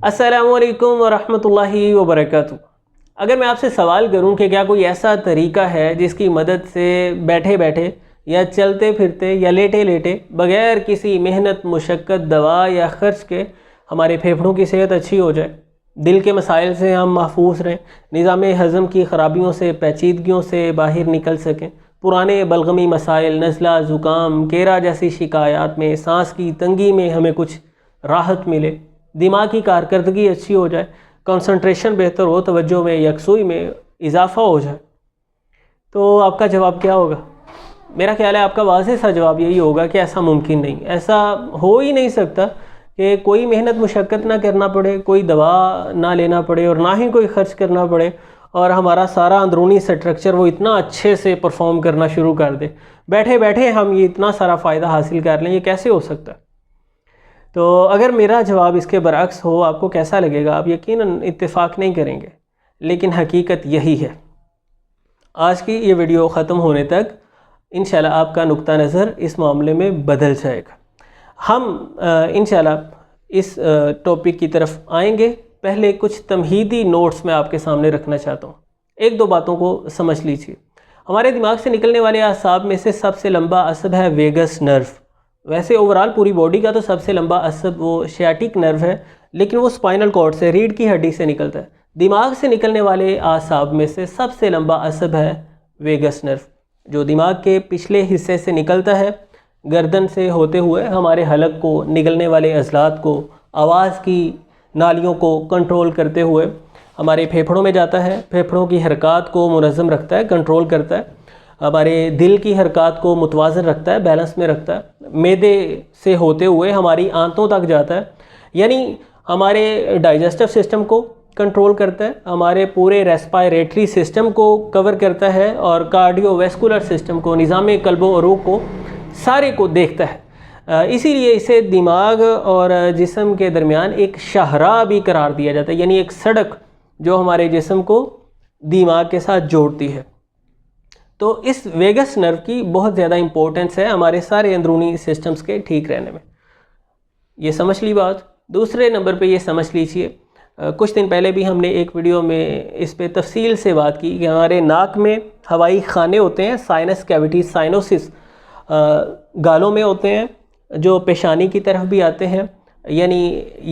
अस्सलामुअलैकुम वरहमतुल्लाहि वबरकातुहू। अगर मैं आपसे सवाल करूं कि क्या कोई ऐसा तरीका है जिसकी मदद से बैठे बैठे या चलते फिरते या लेटे लेटे बग़ैर किसी मेहनत मुशक्क़त दवा या ख़र्च के हमारे फेफड़ों की सेहत अच्छी हो जाए, दिल के मसाइल से हम महफूज रहें, निज़ाम हज़म की ख़राबियों से पेचीदगियों से बाहर निकल सकें, पुराने बलगमी मसाइल नज़ला ज़ुकाम केरा जैसी शिकायत में सांस की तंगी में हमें कुछ राहत मिले, दिमाग की कारकर्दगी अच्छी हो जाए, कंसंट्रेशन बेहतर हो, तवज्जो में यकसुई में इजाफ़ा हो जाए, तो आपका जवाब क्या होगा? मेरा ख्याल है आपका वाज़ेह सा जवाब यही होगा कि ऐसा मुमकिन नहीं, ऐसा हो ही नहीं सकता कि कोई मेहनत मुशक्क़त ना करना पड़े, कोई दवा ना लेना पड़े और ना ही कोई ख़र्च करना पड़े और हमारा सारा अंदरूनी स्ट्रक्चर वो इतना अच्छे से परफॉर्म करना शुरू कर दे, बैठे बैठे हम ये इतना सारा फ़ायदा हासिल कर लें, ये कैसे हो सकता है? तो अगर मेरा जवाब इसके बरअक्स हो, आपको कैसा लगेगा? आप यकीनन इत्तेफाक नहीं करेंगे, लेकिन हकीकत यही है। आज की ये वीडियो ख़त्म होने तक इंशाल्लाह आपका नुक्ता नज़र इस मामले में बदल जाएगा। हम इंशाल्लाह इस टॉपिक की तरफ आएंगे। पहले कुछ तमहीदी नोट्स मैं आपके सामने रखना चाहता हूँ। एक दो बातों को समझ लीजिए। हमारे दिमाग से निकलने वाले असाब में से सबसे लंबा असब है वेगस नर्व। वैसे ओवरऑल पूरी बॉडी का तो सबसे लंबा असब वो शियाटिक नर्व है, लेकिन वो स्पाइनल कॉर्ड से, रीढ़ की हड्डी से निकलता है। दिमाग से निकलने वाले आसाब में से सबसे लंबा असब है वेगस नर्व, जो दिमाग के पिछले हिस्से से निकलता है, गर्दन से होते हुए हमारे हलक को, निकलने वाले अज़लात को, आवाज़ की नालियों को कंट्रोल करते हुए हमारे फेफड़ों में जाता है। फेफड़ों की हरकत को मुनज़्ज़म रखता है, कंट्रोल करता है। हमारे दिल की हरकत को मुतवाज़न रखता है, बैलेंस में रखता है। मैदे से होते हुए हमारी आंतों तक जाता है, यानी हमारे डाइजेस्टिव सिस्टम को कंट्रोल करता है, हमारे पूरे रेस्पायरेटरी सिस्टम को कवर करता है और कार्डियोवैस्कुलर सिस्टम को, निज़ाम क़ल्ब और रूह को, सारे को देखता है। इसीलिए इसे दिमाग और जिस्म के दरमियान एक शाहराह भी करार दिया जाता है, यानी एक सड़क जो हमारे जिस्म को दिमाग के साथ जोड़ती है। तो इस वेगस नर्व की बहुत ज़्यादा इम्पोर्टेंस है हमारे सारे अंदरूनी सिस्टम्स के ठीक रहने में। ये समझ ली बात। दूसरे नंबर पे ये समझ लीजिए, कुछ दिन पहले भी हमने एक वीडियो में इस पे तफसील से बात की कि हमारे नाक में हवाई खाने होते हैं, साइनस कैविटी, साइनोसिस गालों में होते हैं, जो पेशानी की तरफ भी आते हैं, यानी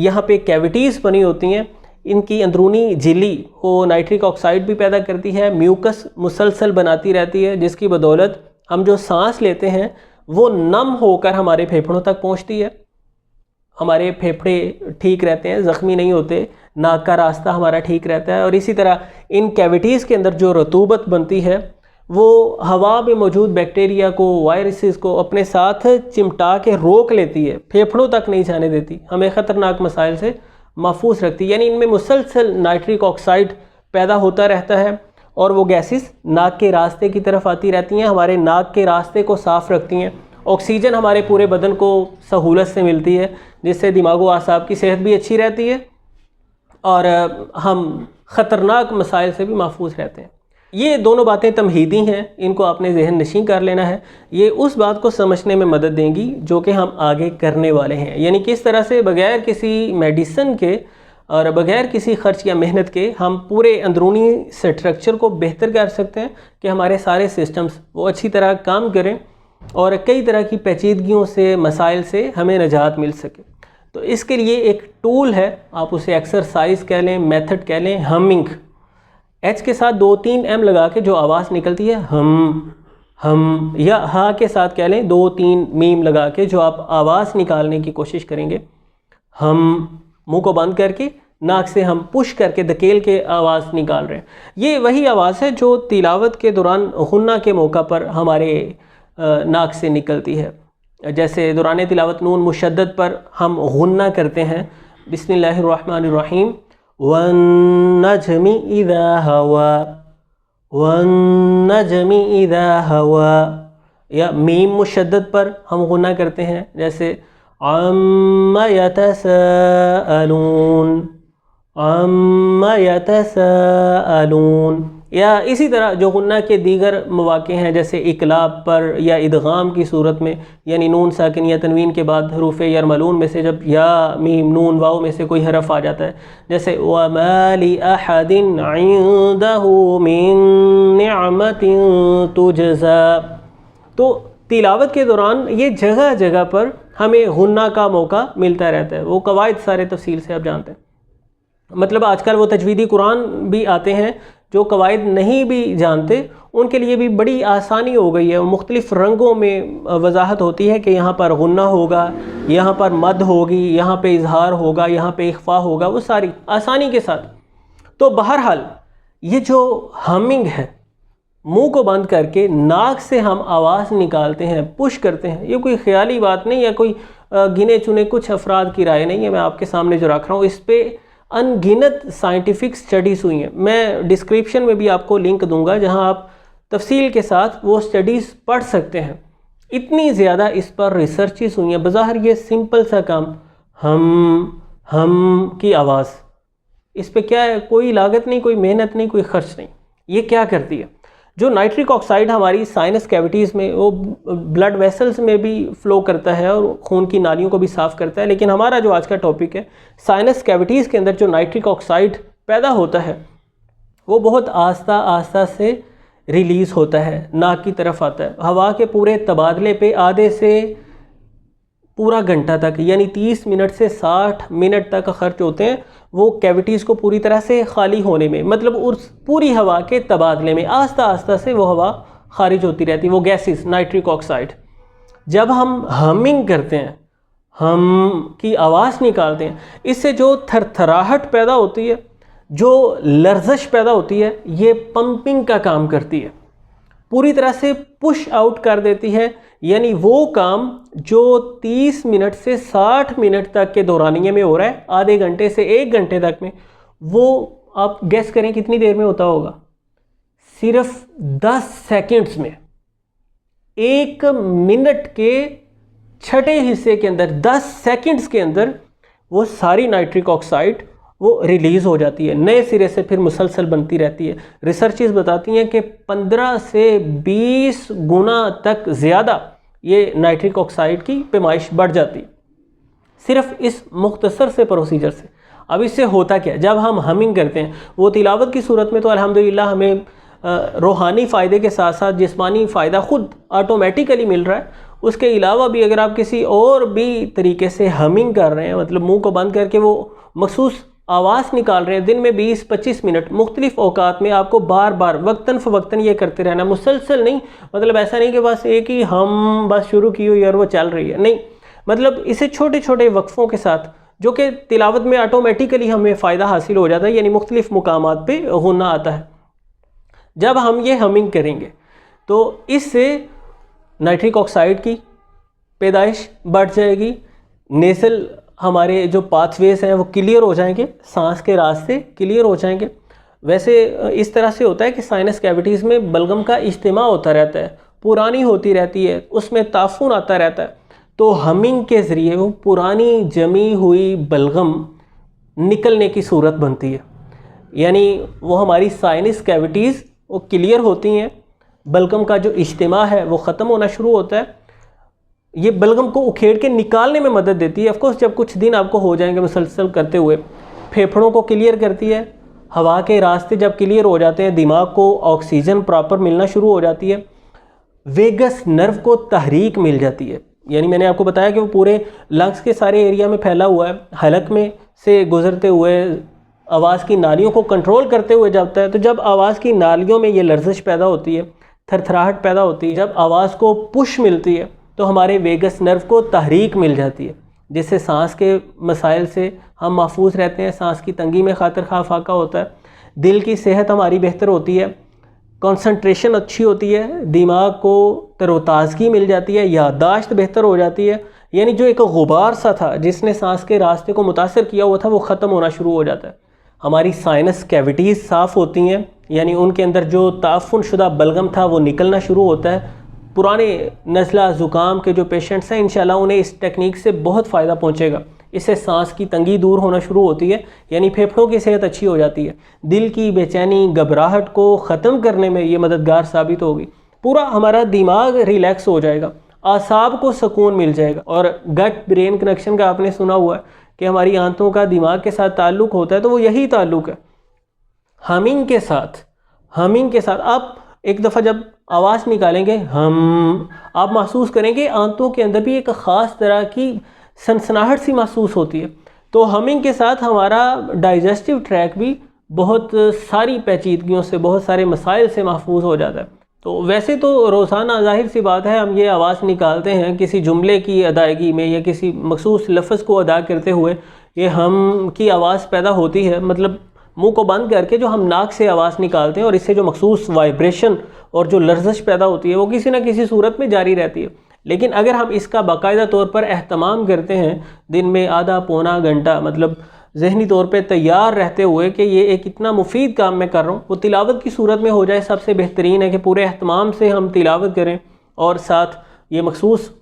यहाँ पे कैविटीज़ बनी होती हैं। इनकी अंदरूनी झिल्ली वो नाइट्रिक ऑक्साइड भी पैदा करती है, म्यूकस मुसलसल बनाती रहती है, जिसकी बदौलत हम जो सांस लेते हैं वो नम होकर हमारे फेफड़ों तक पहुंचती है। हमारे फेफड़े ठीक रहते हैं, ज़ख्मी नहीं होते, नाक का रास्ता हमारा ठीक रहता है। और इसी तरह इन कैविटीज़ के अंदर जो रतूबत बनती है वो हवा में मौजूद बैक्टीरिया को, वायरसेस को अपने साथ चिमटा के रोक लेती है, फेफड़ों तक नहीं जाने देती, हमें ख़तरनाक मसाइल से महफूज रखती है। यानी इनमें मुसलसल नाइट्रिक ऑक्साइड पैदा होता रहता है और वो गैसेस नाक के रास्ते की तरफ आती रहती हैं, हमारे नाक के रास्ते को साफ़ रखती हैं। ऑक्सीजन हमारे पूरे बदन को सहूलत से मिलती है, जिससे दिमाग व आसाब की सेहत भी अच्छी रहती है और हम ख़तरनाक मसाइल से भी महफूज रहते हैं। ये दोनों बातें तमहीदी हैं, इनको आपने ज़हन नशीं कर लेना है। ये उस बात को समझने में मदद देंगी जो कि हम आगे करने वाले हैं, यानी किस तरह से बग़ैर किसी मेडिसिन के और बग़ैर किसी ख़र्च या मेहनत के हम पूरे अंदरूनी स्ट्रक्चर को बेहतर कर सकते हैं कि हमारे सारे सिस्टम्स वो अच्छी तरह काम करें और कई तरह की पेचीदगियों से, मसाइल से हमें निजात मिल सके। तो इसके लिए एक टूल है, आप उसे एक्सरसाइज कह लें, मेथड कह लें, हमिंग। एच के साथ 2-3 एम लगा के जो आवाज़ निकलती है हम, या हा के साथ कह लें 2-3 मीम लगा के जो आप आवाज़ निकालने की कोशिश करेंगे, हम मुंह को बंद करके नाक से हम पुश करके धकेल के आवाज़ निकाल रहे हैं। ये वही आवाज़ है जो तिलावत के दौरान गुन्ना के मौका पर हमारे नाक से निकलती है। जैसे दौरान तिलावत नून मुशद्दद पर हम गुन्ना करते हैं, बिस्मिल्लाहिर्रहमानिर्रहीम, वन्नजमि इज़ा हवा, वन्नजमि इज़ा हवा। या मीम मुशद्दद पर हम गुन्ना करते हैं, जैसे अम्मा यतसाअलून, अम्मा यतसाअलून। या इसी तरह जो गुन्ना के दीगर मौक़े हैं जैसे इकलाब पर या इदगाम की सूरत में, यानी नून साकिन या तनवीन के बाद हरूफ यरमलून में से जब या मीम नून वाव में से कोई हरफ आ जाता है, जैसे वमा लि अहदिन इंदहु मिन निअमतिन तुजज़ा। तो तिलावत के दौरान ये जगह जगह पर हमें गुन्ना का मौका मिलता रहता है। वो कवायद सारे तफसील से आप जानते हैं। मतलब आजकल वो तजवीदी कुरान भी आते हैं, जो कवायद नहीं भी जानते उनके लिए भी बड़ी आसानी हो गई है। मुख्तलिफ़ रंगों में वजाहत होती है कि यहाँ पर गुन्ना होगा, यहाँ पर मद होगी, यहाँ पे इजहार होगा, यहाँ पे इख्फा होगा, वो सारी आसानी के साथ। तो बहरहाल ये जो हमिंग है, मुंह को बंद करके नाक से हम आवाज़ निकालते हैं, पुश करते हैं, ये कोई ख्याली बात नहीं या कोई गिने चुने कुछ अफराद की राय नहीं है। मैं आपके सामने जो रख रहा हूँ इस पर अनगिनत साइंटिफिक स्टडीज़ हुई हैं। मैं डिस्क्रिप्शन में भी आपको लिंक दूंगा जहां आप तफसील के साथ वो स्टडीज़ पढ़ सकते हैं। इतनी ज़्यादा इस पर रिसर्चेस हुई हैं। बज़ाहिर ये सिंपल सा काम हम की आवाज़, इस पे क्या है, कोई लागत नहीं, कोई मेहनत नहीं, कोई ख़र्च नहीं। ये क्या करती है, जो नाइट्रिक ऑक्साइड हमारी साइनस कैविटीज़ में, वो ब्लड वेसल्स में भी फ़्लो करता है और खून की नालियों को भी साफ़ करता है। लेकिन हमारा जो आज का टॉपिक है, साइनस कैविटीज़ के अंदर जो नाइट्रिक ऑक्साइड पैदा होता है वो बहुत आस्ता आस्ता से रिलीज़ होता है, नाक की तरफ आता है। हवा के पूरे तबादले पे आधे से पूरा घंटा तक, यानी 30 मिनट से 60 मिनट तक खर्च होते हैं वो कैविटीज़ को पूरी तरह से खाली होने में। मतलब उस पूरी हवा के तबादले में आस्ता आस्ता से वो हवा खारिज होती रहती है, वो गैसेस, नाइट्रिक ऑक्साइड। जब हम हमिंग करते हैं, हम की आवाज़ निकालते हैं, इससे जो थरथराहट पैदा होती है, जो लर्जश पैदा होती है, ये पंपिंग का काम करती है, पूरी तरह से पुश आउट कर देती है। यानी वो काम जो 30 मिनट से 60 मिनट तक के दौरानिये में हो रहा है, आधे घंटे से 1 घंटे तक में, वो आप गेस करें कितनी देर में होता होगा? सिर्फ 10 सेकंड्स में। 1 मिनट के छठे हिस्से के अंदर 10 सेकंड्स के अंदर वो सारी नाइट्रिक ऑक्साइड वो रिलीज़ हो जाती है, नए सिरे से फिर मुसलसल बनती रहती है। रिसर्चेस बताती हैं कि 15 से 20 गुना तक ज़्यादा ये नाइट्रिक ऑक्साइड की पैमाइश बढ़ जाती है सिर्फ इस मुख्तसर से प्रोसीजर से। अब इससे होता क्या, जब हम हमिंग करते हैं, वो तिलावत की सूरत में तो अल्हम्दुलिल्लाह हमें रूहानी फ़ायदे के साथ साथ जिस्मानी फ़ायदा ख़ुद ऑटोमेटिकली मिल रहा है। उसके अलावा भी अगर आप किसी और भी तरीके से हमिंग कर रहे हैं, मतलब मुंह को बंद करके वो मखसूस आवाज़ निकाल रहे हैं, दिन में 20-25 मिनट मुख्तलिफ़ औकात में आपको बार बार वक्तन फ़वक्तन ये करते रहना, मुसलसल नहीं। मतलब ऐसा नहीं कि बस एक ही हम बस शुरू की हुई और वो चल रही है, नहीं। मतलब इसे छोटे छोटे वक्फ़ों के साथ, जो कि तिलावत में ऑटोमेटिकली हमें फ़ायदा हासिल हो जाता है, यानी मुख्तलिफ़ मुकामात पे गुन्ना आता है। जब हम ये हमिंग करेंगे तो इससे नाइट्रिक ऑक्साइड की पैदाइश बढ़ जाएगी, नेसल हमारे जो पाथवेज हैं वो क्लियर हो जाएंगे, सांस के रास्ते क्लियर हो जाएंगे। वैसे इस तरह से होता है कि साइनस कैविटीज़ में बलगम का इज्तिमा होता रहता है, पुरानी होती रहती है, उसमें ताफून आता रहता है। तो हमिंग के ज़रिए वो पुरानी जमी हुई बलगम निकलने की सूरत बनती है, यानी वो हमारी साइनस कैविटीज़ वो क्लियर होती हैं, बलगम का जो इज्तिमा है वो ख़त्म होना शुरू होता है। ये बलगम को उखेड़ के निकालने में मदद देती है। ऑफकोर्स जब कुछ दिन आपको हो जाएंगे मुसलसल करते हुए, फेफड़ों को क्लियर करती है, हवा के रास्ते जब क्लियर हो जाते हैं, दिमाग को ऑक्सीजन प्रॉपर मिलना शुरू हो जाती है, वेगस नर्व को तहरीक मिल जाती है। यानी मैंने आपको बताया कि वो पूरे लंग्स के सारे एरिया में फैला हुआ है, हलक में से गुजरते हुए आवाज़ की नालियों को कंट्रोल करते हुए जाता है। तो जब आवाज़ की नालियों में ये लर्जिश पैदा होती है, थरथराहट पैदा होती है, जब आवाज़ को पुश मिलती है तो हमारे वेगस नर्व को तहरीक मिल जाती है, जिससे सांस के मसाइल से हम महफूज रहते हैं, सांस की तंगी में खातर खा फाका होता है, दिल की सेहत हमारी बेहतर होती है, कंसंट्रेशन अच्छी होती है, दिमाग को तरोताज़गी मिल जाती है, याददाश्त बेहतर हो जाती है। यानी जो एक गुबार सा था जिसने सांस के रास्ते को मुतासर किया हुआ था वो ख़त्म होना शुरू हो जाता है। हमारी साइनस कैविटीज़ साफ़ होती हैं, यानी उनके अंदर जो ताफ़ुन शुदा बलगम था वो निकलना शुरू होता है। पुराने नज़ला ज़ुकाम के जो पेशेंट्स हैं, इंशाल्लाह उन्हें इस टेक्निक से बहुत फ़ायदा पहुँचेगा। इससे सांस की तंगी दूर होना शुरू होती है, यानी फेफड़ों की सेहत अच्छी हो जाती है। दिल की बेचैनी, घबराहट को ख़त्म करने में ये मददगार साबित होगी। पूरा हमारा दिमाग रिलैक्स हो जाएगा, आसाब को सुकून मिल जाएगा। और गट ब्रेन कनेक्शन का आपने सुना हुआ है कि हमारी आंतों का दिमाग के साथ ताल्लुक़ होता है, तो वो यही ताल्लुक़ है हमिंग के साथ। हमिंग के साथ आप एक दफ़ा जब आवाज़ निकालेंगे हम, आप महसूस करेंगे आंतों के अंदर भी एक ख़ास तरह की सनसनाहट सी महसूस होती है। तो हमिंग के साथ हमारा डाइजेस्टिव ट्रैक भी बहुत सारी पेचीदगियों से, बहुत सारे मसाइल से महफूज हो जाता है। तो वैसे तो रोज़ाना ज़ाहिर सी बात है हम ये आवाज़ निकालते हैं किसी जुमले की अदायगी में या किसी मखसूस लफ्ज़ को अदा करते हुए, ये हम की आवाज़ पैदा होती है, मतलब मुंह को बंद करके जो हम नाक से आवाज़ निकालते हैं, और इससे जो मखसूस वाइब्रेशन और जो लर्ज़श पैदा होती है वो किसी न किसी सूरत में जारी रहती है। लेकिन अगर हम इसका बाकायदा तौर पर एहतमाम करते हैं, दिन में आधा पौना घंटा, मतलब ज़हनी तौर पे तैयार रहते हुए कि ये एक इतना मुफीद काम मैं कर रहा हूँ, वो तिलावत की सूरत में हो जाए, सबसे बेहतरीन है कि पूरे एहतमाम से हम तिलावत करें और साथ ये मखसूस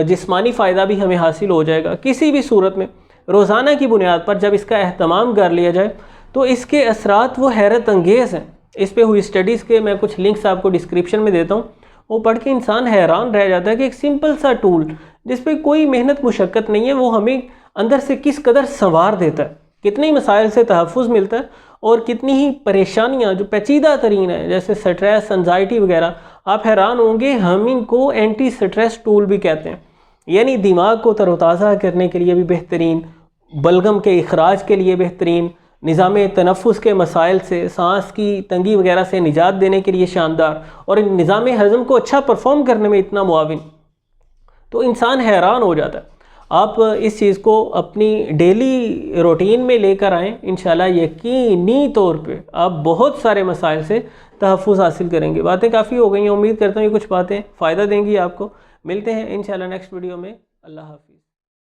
जिस्मानी फ़ायदा भी हमें हासिल हो जाएगा। किसी भी सूरत में रोज़ाना की बुनियाद पर जब इसका एहतमाम कर लिया जाए तो इसके असरात वो हैरत अंगेज़ हैं। इस पे हुई स्टडीज़ के मैं कुछ लिंक्स आपको डिस्क्रिप्शन में देता हूँ, वो पढ़ के इंसान हैरान रह जाता है कि एक सिंपल सा टूल जिस पे कोई मेहनत मुशक्क़त नहीं है, वो हमें अंदर से किस कदर संवार देता है, कितने मसाइल से तहफ़्फ़ुज़ मिलता है, और कितनी ही परेशानियाँ जो पेचीदा तरीन है जैसे स्ट्रेस, एंजाइटी वगैरह, आप हैरान होंगे हमिंग को एंटी स्ट्रेस टूल भी कहते हैं। यानी दिमाग को तरोताज़ा करने के लिए भी बेहतरीन, बलगम के इखराज के लिए बेहतरीन, निज़ाम तनफ़ुस के मसाइल से, सांस की तंगी वगैरह से निजात देने के लिए शानदार, और निज़ाम हज़म को अच्छा परफॉर्म करने में इतना मुआविन। तो इंसान हैरान हो जाता है। आप इस चीज़ को अपनी डेली रूटीन में लेकर आएँ, इंशाल्लाह यकीनी तौर पे आप बहुत सारे मसाइल से तहफ़्फ़ुज़ हासिल करेंगे। बातें काफ़ी हो गई हैं, उम्मीद करता हूँ ये कुछ बातें फ़ायदा देंगी आपको। मिलते हैं इंशाल्लाह नेक्स्ट वीडियो में। अल्लाह हाफ़िज़।